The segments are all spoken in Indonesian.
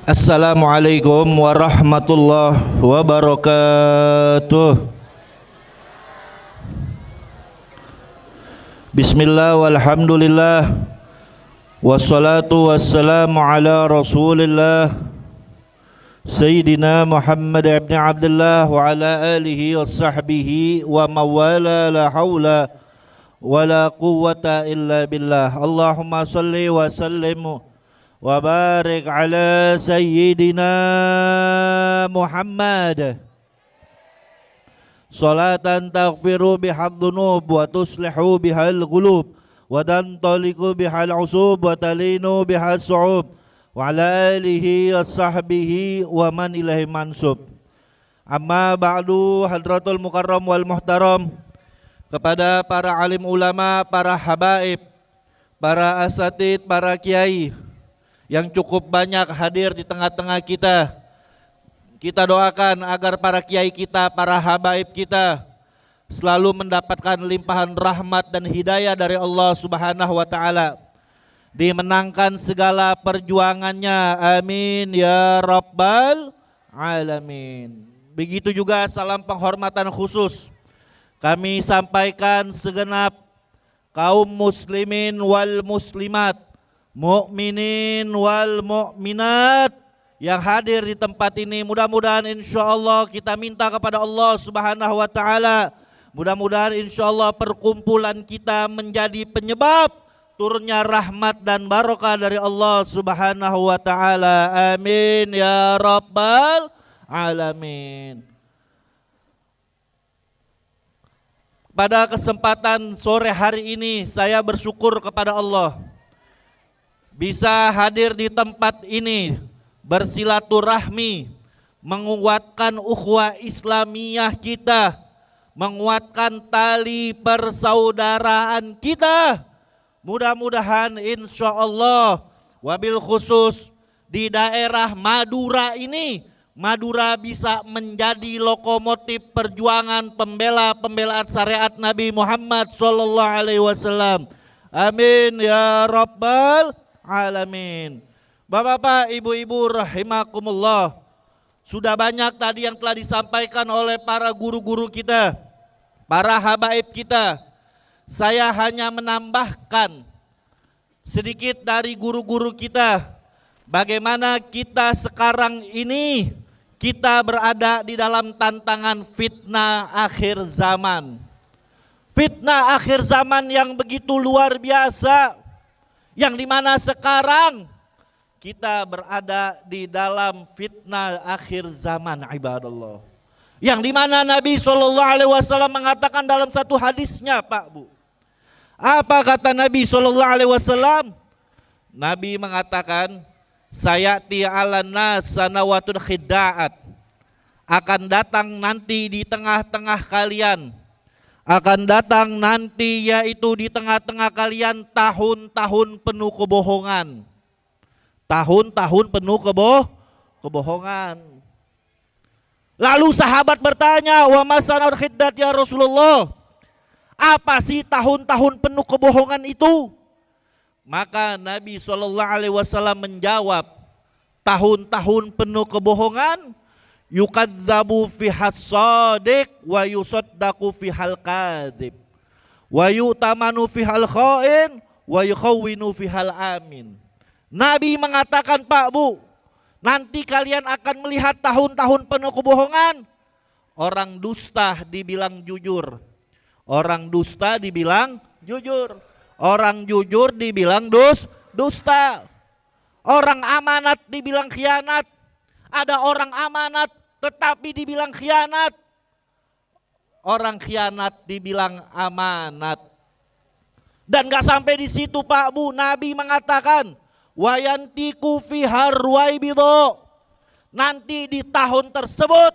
Assalamualaikum warahmatullahi wabarakatuh. Bismillah walhamdulillah wassalatu wassalamu ala rasulillah Sayyidina Muhammad ibn Abdullah wa ala alihi wa sahbihi wa mawala la hawla wa la quwwata illa billah. Allahumma salli wa sallim wa barik ala Sayyidina Muhammad salatan taghfiru bihal dhunub wa tuslihu bihal qulub wa tantaliqu bihal usub wa talinu bihal su'ub wa ala alihi wa sahbihi wa man ilahi mansub. Amma ba'du, hadratul mukarram wal muhtaram, kepada para alim ulama, para habaib, para asatid, para kiai yang cukup banyak hadir di tengah-tengah kita. Kita doakan agar para kiai kita, para habaib kita selalu mendapatkan limpahan rahmat dan hidayah dari Allah Subhanahu wa taala, dimenangkan segala perjuangannya, amin ya rabbal alamin. Begitu juga salam penghormatan khusus kami sampaikan segenap kaum muslimin wal muslimat, mukminin wal mukminat yang hadir di tempat ini. Mudah-mudahan insyaallah kita minta kepada Allah Subhanahu wa taala, mudah-mudahan insyaallah perkumpulan kita menjadi penyebab turunnya rahmat dan barokah dari Allah Subhanahu wa taala. Amin ya rabbal alamin. Pada kesempatan sore hari ini saya bersyukur kepada Allah bisa hadir di tempat ini, bersilaturahmi, menguatkan ukhuwah Islamiyah kita, menguatkan tali persaudaraan kita. Mudah-mudahan insya Allah wabil khusus di daerah Madura ini, Madura bisa menjadi lokomotif perjuangan pembelaan syariat Nabi Muhammad SAW. Amin ya rabbal alamin. Bapak-bapak, ibu-ibu rahimakumullah, sudah banyak tadi yang telah disampaikan oleh para guru-guru kita, para habaib kita. Saya hanya menambahkan sedikit dari guru-guru kita, bagaimana kita sekarang ini kita berada di dalam tantangan fitnah akhir zaman. Fitnah akhir zaman yang begitu luar biasa, yang dimana sekarang kita berada di dalam fitnah akhir zaman, ibadallah. Yang dimana Nabi SAW mengatakan dalam satu hadisnya, Pak Bu. Apa kata Nabi SAW? Nabi mengatakan, sayati ala nas sanawatun khida'at. Akan datang nanti di tengah-tengah kalian, akan datang nanti yaitu di tengah-tengah kalian tahun-tahun penuh kebohongan. Tahun-tahun penuh kebohongan. Lalu sahabat bertanya, wa masana'ul khiddat ya Rasulullah, apa sih tahun-tahun penuh kebohongan itu? Maka Nabi SAW menjawab, tahun-tahun penuh kebohongan, yukadzabu fihas shadiq wa yusaddaqu fihal kadzib wa yu'tamanu fihal kha'in wa yukhawwinu fihal amin. Nabi mengatakan, Pak Bu, nanti kalian akan melihat tahun-tahun penuh kebohongan. Orang dusta dibilang jujur, orang dusta dibilang jujur, orang jujur dibilang dusta, orang amanat dibilang khianat. Ada orang amanat tetapi dibilang khianat, orang khianat dibilang amanat. Dan gak sampai di situ, Pak Bu, Nabi mengatakan, wayantiku fihar ruwaibido, nanti di tahun tersebut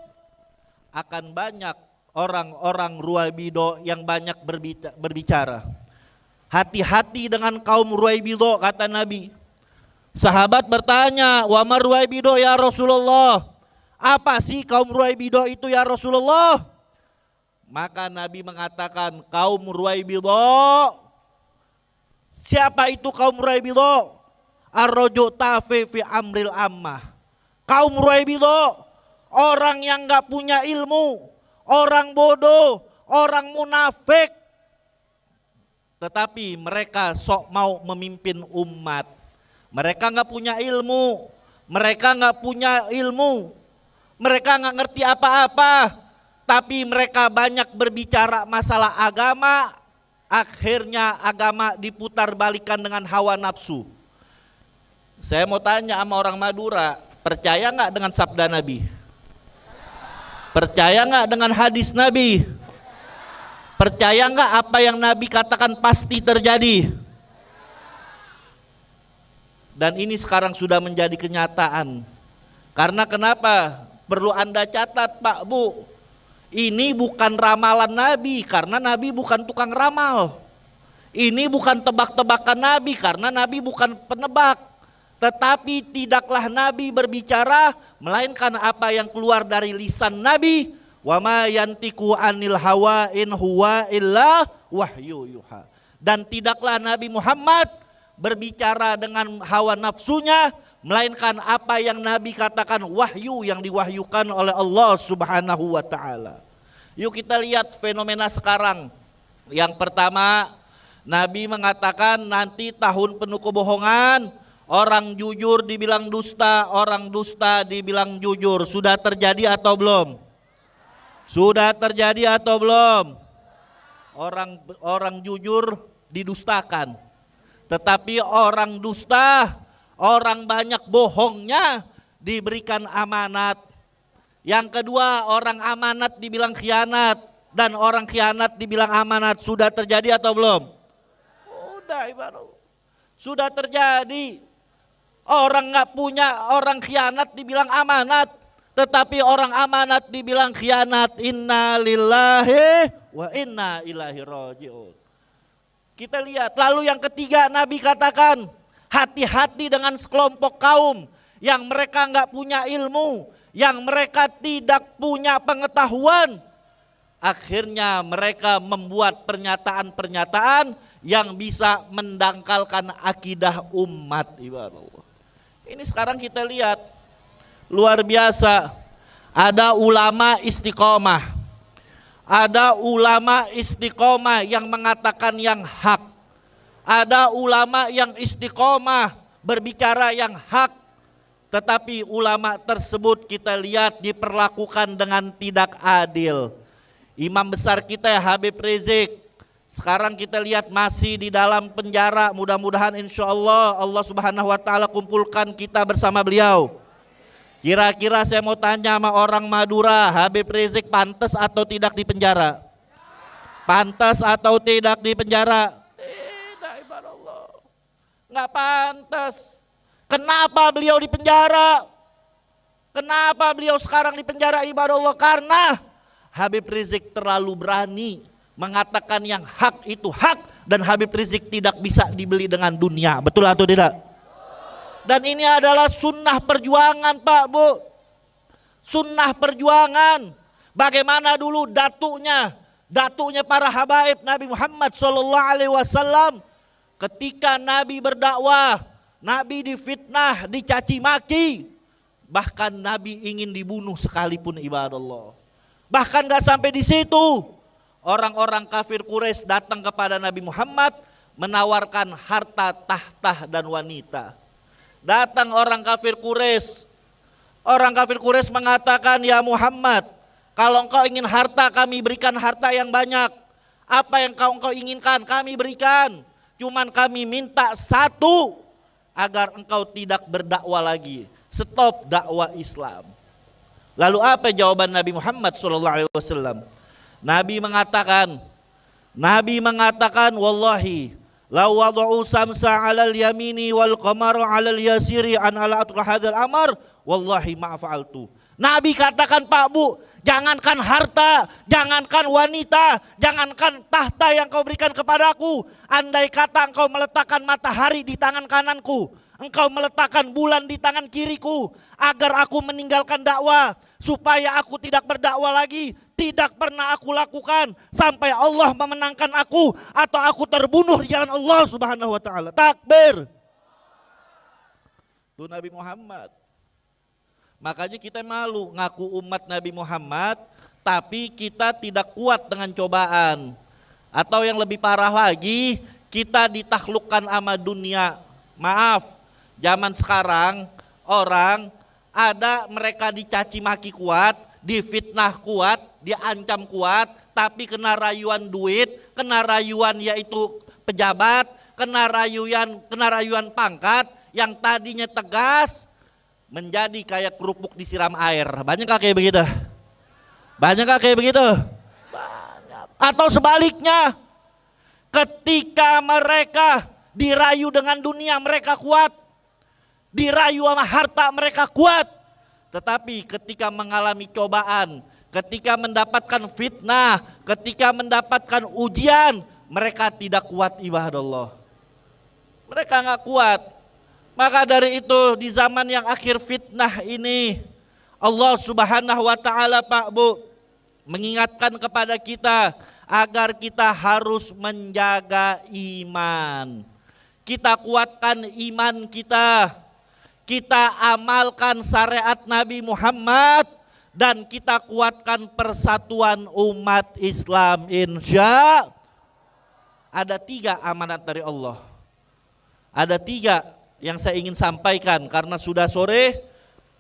akan banyak orang-orang ruwaibido yang banyak berbicara. Hati-hati dengan kaum ruwaibido, kata Nabi. Sahabat bertanya, wa mar ruwaibido ya Rasulullah, apa sih kaum ruwaibido itu ya Rasulullah? Maka Nabi mengatakan, kaum ruwaibido, siapa itu kaum ruwaibido? Ar-raju tafi fi amril ammah, Kaum Raibidah, orang yang gak punya ilmu, orang bodoh, orang munafik. Tetapi mereka sok mau memimpin umat. Mereka gak punya ilmu, mereka gak ngerti apa-apa. Tapi mereka banyak berbicara masalah agama. Akhirnya agama diputar balikan dengan hawa nafsu. Saya mau tanya sama orang Madura, percaya gak dengan sabda Nabi? Percaya gak dengan hadis Nabi? Percaya gak apa yang Nabi katakan pasti terjadi? Dan ini sekarang sudah menjadi kenyataan. Karena kenapa? Perlu Anda catat Pak Bu, ini bukan ramalan Nabi karena Nabi bukan tukang ramal. Ini bukan tebak-tebakan Nabi karena Nabi bukan penebak. Tetapi tidaklah Nabi berbicara melainkan apa yang keluar dari lisan Nabi. Wa ma yantiqu anil hawa in huwa illa wahyu yuha. Dan tidaklah Nabi Muhammad berbicara dengan hawa nafsunya, melainkan apa yang Nabi katakan wahyu yang diwahyukan oleh Allah Subhanahu wa ta'ala. Yuk kita lihat fenomena sekarang. Yang pertama, Nabi mengatakan nanti tahun penuh kebohongan, orang jujur dibilang dusta, orang dusta dibilang jujur. Sudah terjadi atau belum? Sudah terjadi atau belum? Orang jujur didustakan. Tetapi orang dusta, orang banyak bohongnya diberikan amanat. Yang kedua, orang amanat dibilang khianat dan orang khianat dibilang amanat. Sudah terjadi atau belum? Sudah ibarat. Sudah terjadi. Orang nggak punya, orang khianat dibilang amanat, tetapi orang amanat dibilang khianat. Inna lillahi wa inna ilaihi raji'un. Kita lihat. Lalu yang ketiga, Nabi katakan, hati-hati dengan sekelompok kaum yang mereka nggak punya ilmu, yang mereka tidak punya pengetahuan. Akhirnya mereka membuat pernyataan-pernyataan yang bisa mendangkalkan akidah umat. Ini sekarang kita lihat luar biasa. Ada ulama istiqomah. Ada ulama istiqomah yang mengatakan yang hak. Ada ulama yang istiqomah berbicara yang hak. Tetapi ulama tersebut kita lihat diperlakukan dengan tidak adil. Imam besar kita Habib Rizik, sekarang kita lihat masih di dalam penjara. Mudah-mudahan insya Allah Allah Subhanahu wa ta'ala kumpulkan kita bersama beliau. Kira-kira saya mau tanya sama orang Madura, Habib Rizik pantas atau tidak di penjara? Pantas atau tidak di penjara? Tidak, ibarat Allah. Nggak pantas. Kenapa beliau di penjara? Kenapa beliau sekarang di penjara ibadah Allah? Karena Habib Rizik terlalu berani mengatakan yang hak itu hak, dan Habib Rizik tidak bisa dibeli dengan dunia. Betul atau tidak? Dan ini adalah sunnah perjuangan Pak Bu. Sunnah perjuangan. Bagaimana dulu datunya para habaib Nabi Muhammad SAW. Ketika Nabi berdakwah, Nabi difitnah, dicaci maki. Bahkan Nabi ingin dibunuh sekalipun ibadah Allah. Bahkan gak sampai di situ. Orang-orang kafir Quraisy datang kepada Nabi Muhammad menawarkan harta, tahta dan wanita. Datang orang kafir Quraisy. Orang kafir Quraisy mengatakan, ya Muhammad, kalau engkau ingin harta kami berikan harta yang banyak. Apa yang engkau inginkan kami berikan. Cuman kami minta satu, agar engkau tidak berdakwah lagi. Stop dakwah Islam. Lalu apa jawaban Nabi Muhammad SAW? Nabi mengatakan, wallahi law wada'u samsa 'alal yamini wal qamara 'alal yasiri an ala atul hadzal amar wallahi ma fa'altu. Nabi katakan Pak Bu, jangankan harta, jangankan wanita, jangankan tahta yang kau berikan kepadaku. Andai kata engkau meletakkan matahari di tangan kananku, engkau meletakkan bulan di tangan kiriku, agar aku meninggalkan dakwah, supaya aku tidak berdakwah lagi, tidak pernah aku lakukan sampai Allah memenangkan aku atau aku terbunuh di jalan Allah Subhanahu wa ta'ala. Takbir. Itu Nabi Muhammad. Makanya kita malu ngaku umat Nabi Muhammad, tapi kita tidak kuat dengan cobaan. Atau yang lebih parah lagi, kita ditaklukkan sama dunia. Maaf, zaman sekarang orang ada mereka dicaci maki kuat, difitnah kuat, diancam kuat, tapi kena rayuan duit, kena rayuan yaitu pejabat, kena rayuan pangkat, yang tadinya tegas menjadi kayak kerupuk disiram air. Banyak gak kayak begitu? Banyak gak kayak begitu? Banyak. Atau sebaliknya, ketika mereka dirayu dengan dunia mereka kuat, dirayu sama harta mereka kuat, tetapi ketika mengalami cobaan, ketika mendapatkan fitnah, ketika mendapatkan ujian, mereka tidak kuat ibadallah. Mereka gak kuat. Maka dari itu di zaman yang akhir fitnah ini, Allah Subhanahu wa taala Pak Bu mengingatkan kepada kita agar kita harus menjaga iman. Kita kuatkan iman kita. Kita amalkan syariat Nabi Muhammad dan kita kuatkan persatuan umat Islam. Insya ada 3 amanat dari Allah. Ada 3 yang saya ingin sampaikan karena sudah sore.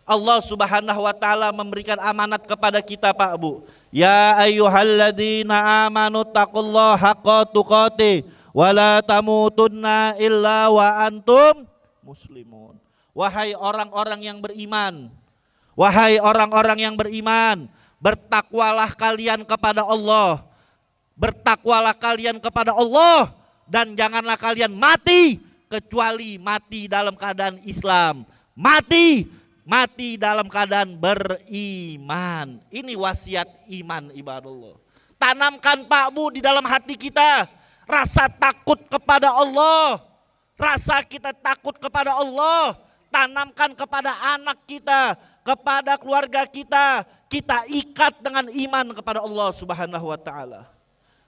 Allah Subhanahu wa taala memberikan amanat kepada kita Pak Bu. Ya ayyuhalladzina amanu taqullaha haqqa tuqatih wa la tamutunna illa wa antum muslimun. Wahai orang-orang yang beriman, wahai orang-orang yang beriman, bertakwalah kalian kepada Allah. Bertakwalah kalian kepada Allah dan janganlah kalian mati kecuali mati dalam keadaan Islam. Mati dalam keadaan beriman. Ini wasiat iman ibadallah. Tanamkan Pak Bu di dalam hati kita rasa takut kepada Allah. Rasa kita takut kepada Allah. Tanamkan kepada anak kita, kepada keluarga kita. Kita ikat dengan iman kepada Allah Subhanahu wa taala.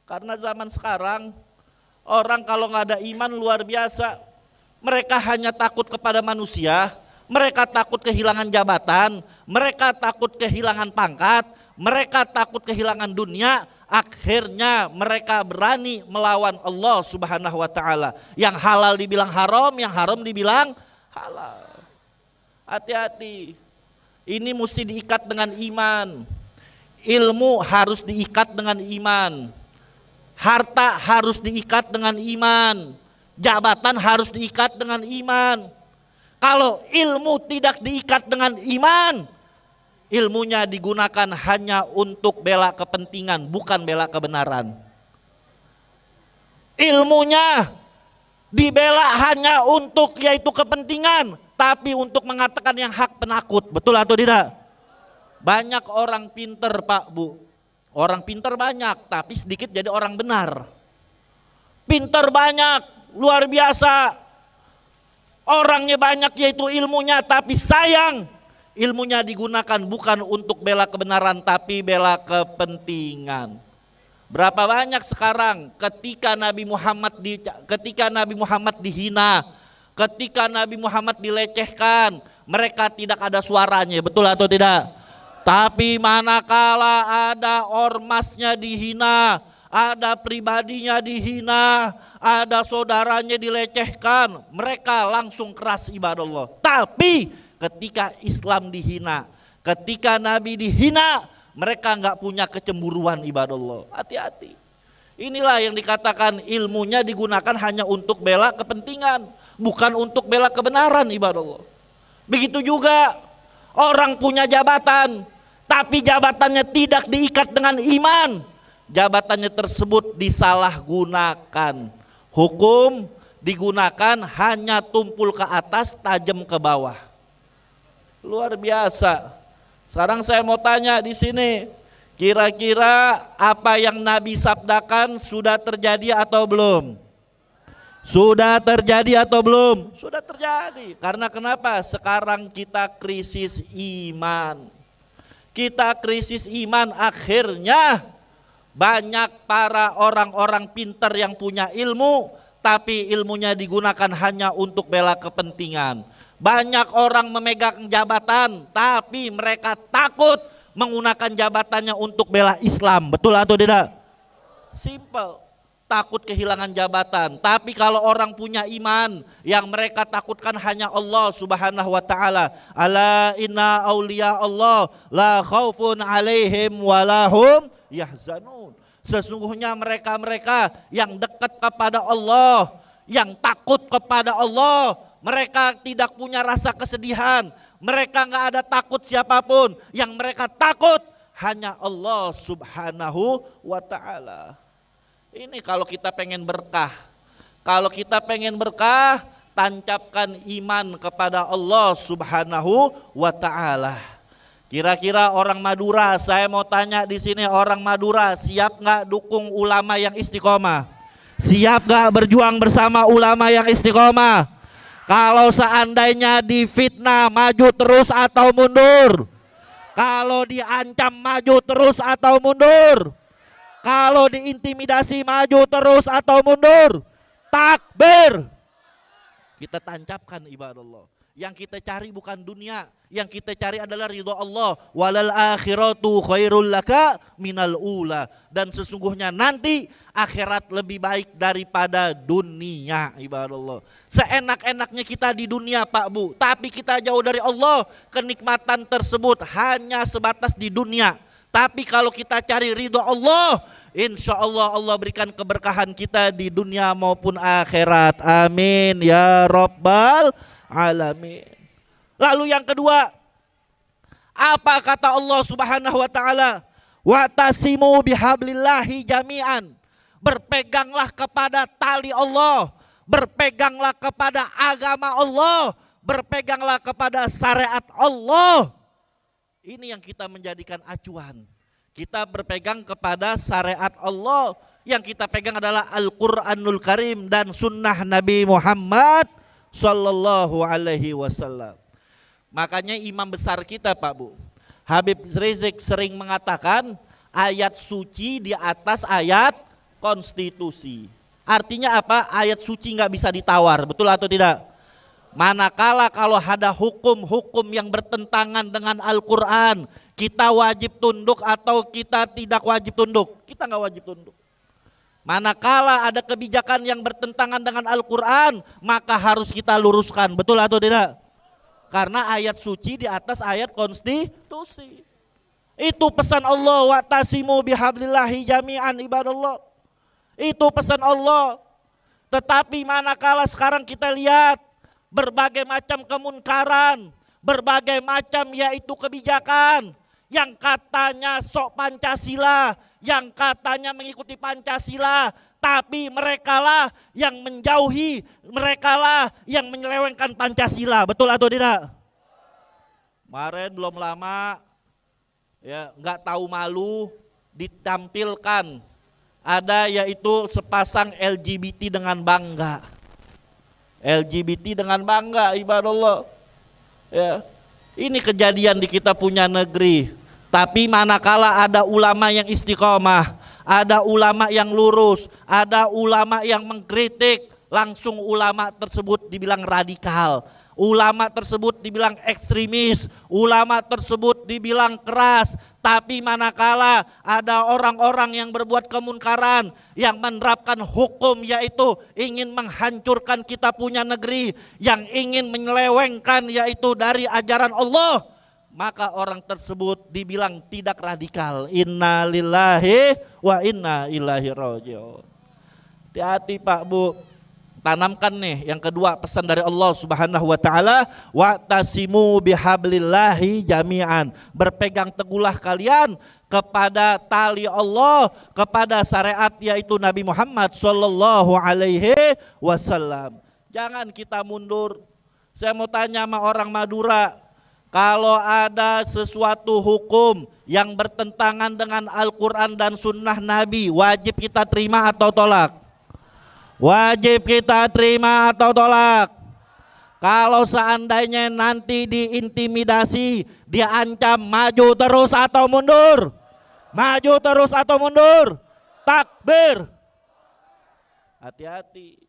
Karena zaman sekarang orang kalau nggak ada iman luar biasa. Mereka hanya takut kepada manusia, mereka takut kehilangan jabatan, mereka takut kehilangan pangkat, mereka takut kehilangan dunia. Akhirnya mereka berani melawan Allah Subhanahu wa taala. Yang halal dibilang haram, yang haram dibilang halal. Hati-hati. Ini mesti diikat dengan iman. Ilmu harus diikat dengan iman. Harta harus diikat dengan iman. Jabatan harus diikat dengan iman. Kalau ilmu tidak diikat dengan iman, ilmunya digunakan hanya untuk bela kepentingan, bukan bela kebenaran. Ilmunya dibela hanya untuk yaitu kepentingan, tapi untuk mengatakan yang hak penakut. Betul atau tidak? Banyak orang pinter Pak Bu. Orang pinter banyak, tapi sedikit jadi orang benar. Pinter banyak. Luar biasa, orangnya banyak yaitu ilmunya, tapi sayang ilmunya digunakan bukan untuk bela kebenaran tapi bela kepentingan. Berapa banyak sekarang ketika Nabi Muhammad dihina, ketika Nabi Muhammad dilecehkan, mereka tidak ada suaranya, betul atau tidak? Tapi manakala ada ormasnya dihina, ada pribadinya dihina, ada saudaranya dilecehkan, mereka langsung keras ibadallah. Tapi ketika Islam dihina, ketika Nabi dihina, mereka nggak punya kecemburuan ibadallah. Hati-hati. Inilah yang dikatakan ilmunya digunakan hanya untuk bela kepentingan, bukan untuk bela kebenaran ibadallah. Begitu juga orang punya jabatan, tapi jabatannya tidak diikat dengan iman. Jabatannya tersebut disalahgunakan. Hukum digunakan hanya tumpul ke atas, tajam ke bawah. Luar biasa. Sekarang saya mau tanya di sini, kira-kira apa yang Nabi sabdakan sudah terjadi atau belum? Sudah terjadi atau belum? Sudah terjadi. Karena kenapa? Sekarang kita krisis iman. Kita krisis iman, akhirnya banyak para orang-orang pintar yang punya ilmu, tapi ilmunya digunakan hanya untuk bela kepentingan. Banyak orang memegang jabatan, tapi mereka takut menggunakan jabatannya untuk bela Islam. Betul atau tidak? Simple. Takut kehilangan jabatan. Tapi kalau orang punya iman, yang mereka takutkan hanya Allah Subhanahu wa taala. Ala inna auliya Allah la khaufun alaihim walahum yahzanun. Sesungguhnya mereka-mereka yang dekat kepada Allah, yang takut kepada Allah, mereka tidak punya rasa kesedihan. Mereka nggak ada takut siapapun. Yang mereka takut hanya Allah Subhanahu wa ta'ala. Ini kalau kita pengen berkah. Kalau kita pengen berkah, tancapkan iman kepada Allah Subhanahu wa ta'ala. Kira-kira orang Madura, saya mau tanya di sini, orang Madura siap nggak dukung ulama yang istiqomah? Siap nggak berjuang bersama ulama yang istiqomah? Kalau seandainya difitnah, maju terus atau mundur? Kalau diancam, maju terus atau mundur? Kalau diintimidasi, maju terus atau mundur? Takbir. Kita tancapkan ibadah Allah. Yang kita cari bukan dunia, yang kita cari adalah ridho Allah. Walal akhiratu khairul laka minal ula. Dan sesungguhnya nanti akhirat lebih baik daripada dunia, ibadah Allah. Seenak-enaknya kita di dunia Pak Bu, tapi kita jauh dari Allah. Kenikmatan tersebut hanya sebatas di dunia. Tapi kalau kita cari ridho Allah, insya Allah Allah berikan keberkahan kita di dunia maupun akhirat. Amin ya Rabbal alamin. Lalu yang kedua, apa kata Allah Subhanahu wa taala? Wa'tasimu bihablillahi jami'an. Berpeganglah kepada tali Allah, berpeganglah kepada agama Allah, berpeganglah kepada syariat Allah. Ini yang kita menjadikan acuan. Kita berpegang kepada syariat Allah. Yang kita pegang adalah Al-Quranul Karim dan sunnah Nabi Muhammad Sallallahu alaihi wasallam. Makanya imam besar kita Pak Bu, Habib Rizik sering mengatakan ayat suci di atas ayat konstitusi. Artinya apa? Ayat suci nggak bisa ditawar, betul atau tidak? Manakala kalau ada hukum-hukum yang bertentangan dengan Al-Quran, kita wajib tunduk atau kita tidak wajib tunduk? Kita nggak wajib tunduk. Manakala ada kebijakan yang bertentangan dengan Al-Quran, maka harus kita luruskan, betul atau tidak? Karena ayat suci di atas ayat konstitusi. Itu pesan Allah, wa'tasimu bihablillahi jami'an ibadallah. Itu pesan Allah. Tetapi manakala sekarang kita lihat berbagai macam kemunkaran, berbagai macam yaitu kebijakan yang katanya sok Pancasila, yang katanya mengikuti Pancasila, tapi merekalah yang menjauhi, merekalah yang menyelewengkan Pancasila, betul atau tidak? Kemarin belum lama, ya nggak tahu malu ditampilkan ada yaitu sepasang LGBT dengan bangga, LGBT dengan bangga, ibadah Allah. Ya, ini kejadian di kita punya negeri. Tapi manakala ada ulama yang istiqomah, ada ulama yang lurus, ada ulama yang mengkritik, langsung ulama tersebut dibilang radikal, ulama tersebut dibilang ekstremis, ulama tersebut dibilang keras. Tapi manakala ada orang-orang yang berbuat kemunkaran, yang menerapkan hukum yaitu ingin menghancurkan kita punya negeri, yang ingin menyelewengkan yaitu dari ajaran Allah, maka orang tersebut dibilang tidak radikal. Inna lillahi wa inna ilaihi raji'un. Hati-hati Pak Bu. Tanamkan nih yang kedua pesan dari Allah Subhanahu wa taala, wa'tasimu bihablillahi jami'an. Berpegang teguhlah kalian kepada tali Allah, kepada syariat yaitu Nabi Muhammad sallallahu alaihi wasallam. Jangan kita mundur. Saya mau tanya sama orang Madura, kalau ada sesuatu hukum yang bertentangan dengan Al-Quran dan sunnah Nabi, wajib kita terima atau tolak? Wajib kita terima atau tolak? Kalau seandainya nanti diintimidasi, diancam, maju terus atau mundur? Maju terus atau mundur? Takbir. Hati-hati.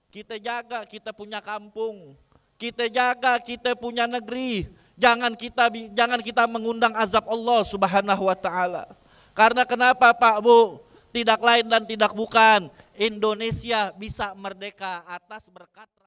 Kita jaga, kita punya kampung. kita jaga kita punya negeri. Jangan kita mengundang azab Allah Subhanahu wa taala. Karena kenapa Pak Bu? Tidak lain dan tidak bukan Indonesia bisa merdeka atas berkat